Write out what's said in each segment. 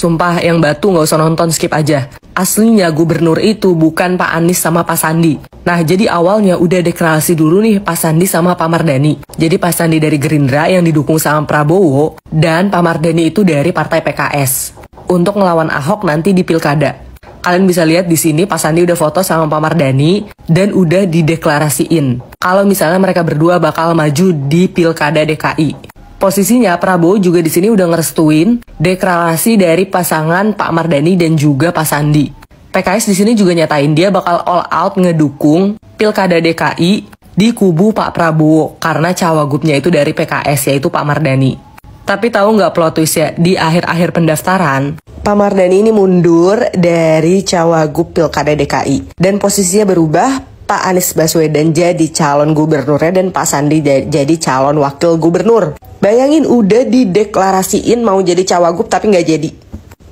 Sumpah yang batu nggak usah nonton, skip aja. Aslinya gubernur itu bukan Pak Anies sama Pak Sandi. Nah, jadi awalnya udah deklarasi dulu nih Pak Sandi sama Pak Mardhani. Jadi Pak Sandi dari Gerindra yang didukung sama Prabowo, dan Pak Mardhani itu dari Partai PKS. Untuk ngelawan Ahok nanti di Pilkada. Kalian bisa lihat di sini Pak Sandi udah foto sama Pak Mardhani dan udah dideklarasiin kalau misalnya mereka berdua bakal maju di Pilkada DKI. Posisinya Prabowo juga di sini udah ngerestuin deklarasi dari pasangan Pak Mardhani dan juga Pak Sandi. PKS di sini juga nyatain dia bakal all out ngedukung Pilkada DKI di kubu Pak Prabowo karena cawagupnya itu dari PKS, yaitu Pak Mardhani. Tapi tahu nggak plot twist ya, di akhir-akhir pendaftaran Pak Mardhani ini mundur dari cawagup Pilkada DKI dan posisinya berubah. Pak Anies Baswedan jadi calon gubernurnya dan Pak Sandi jadi calon wakil gubernur. Bayangin udah dideklarasiin mau jadi cawagup tapi nggak jadi.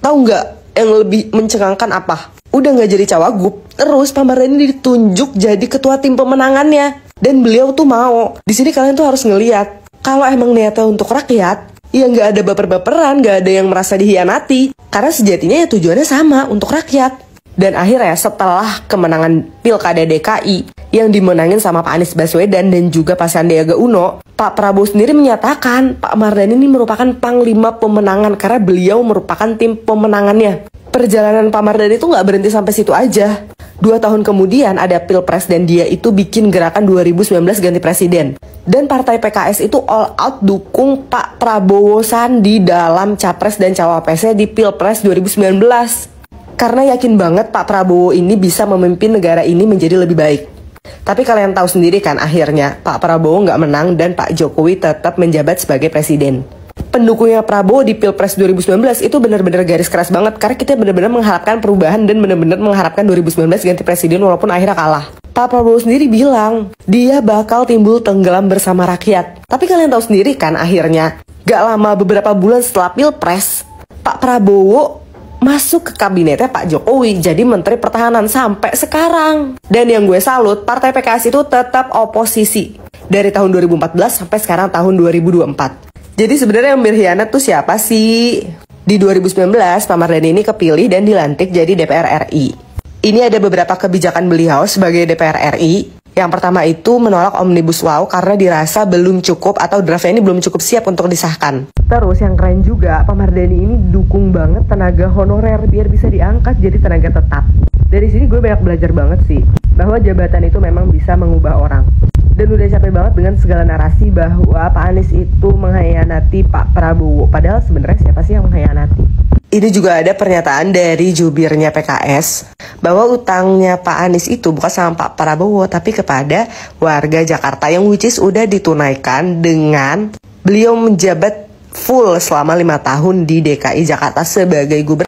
Tahu nggak yang lebih mencengangkan apa? Udah nggak jadi cawagup, terus Pak Mardhani ditunjuk jadi ketua tim pemenangannya. Dan beliau tuh mau. Di sini kalian tuh harus ngeliat kalau emang niatnya untuk rakyat, ya nggak ada baper-baperan, nggak ada yang merasa dihianati. Karena sejatinya ya tujuannya sama, untuk rakyat. Dan akhirnya setelah kemenangan Pilkada DKI yang dimenangin sama Pak Anies Baswedan dan juga Pak Sandiaga Uno, Pak Prabowo sendiri menyatakan Pak Mardhani ini merupakan panglima pemenangan karena beliau merupakan tim pemenangannya. Perjalanan Pak Mardhani itu nggak berhenti sampai situ aja. 2 tahun kemudian ada Pilpres dan dia itu bikin gerakan 2019 ganti presiden. Dan partai PKS itu all out dukung Pak Prabowo Sandi dalam Capres dan Cawapresnya di Pilpres 2019. Karena yakin banget Pak Prabowo ini bisa memimpin negara ini menjadi lebih baik. Tapi kalian tahu sendiri kan akhirnya Pak Prabowo nggak menang dan Pak Jokowi tetap menjabat sebagai presiden. Pendukungnya Prabowo di Pilpres 2019 itu benar-benar garis keras banget karena kita benar-benar mengharapkan perubahan dan benar-benar mengharapkan 2019 ganti presiden walaupun akhirnya kalah. Pak Prabowo sendiri bilang dia bakal timbul tenggelam bersama rakyat. Tapi kalian tahu sendiri kan akhirnya gak lama beberapa bulan setelah Pilpres Pak Prabowo masuk ke kabinetnya Pak Jokowi jadi Menteri Pertahanan sampai sekarang. Dan yang gue salut, Partai PKS itu tetap oposisi dari tahun 2014 sampai sekarang tahun 2024. Jadi sebenarnya yang berkhianat tuh siapa sih? Di 2019 Pak Mardhani ini kepilih dan dilantik jadi DPR RI. Ini ada beberapa kebijakan beliau sebagai DPR RI. Yang pertama itu menolak Omnibus Law karena dirasa belum cukup atau draftnya ini belum cukup siap untuk disahkan. Terus yang keren juga, Pak Mardhani ini dukung banget tenaga honorer biar bisa diangkat jadi tenaga tetap. Dari sini gue banyak belajar banget sih, bahwa jabatan itu memang bisa mengubah orang. Dan udah capek banget dengan segala narasi bahwa Pak Anies itu mengkhianati Pak Prabowo. Padahal sebenarnya siapa sih yang mengkhianati? Ini juga ada pernyataan dari jubirnya PKS bahwa utangnya Pak Anies itu bukan sama Pak Prabowo tapi kepada warga Jakarta yang which is udah ditunaikan dengan beliau menjabat full selama 5 tahun di DKI Jakarta sebagai gubernur.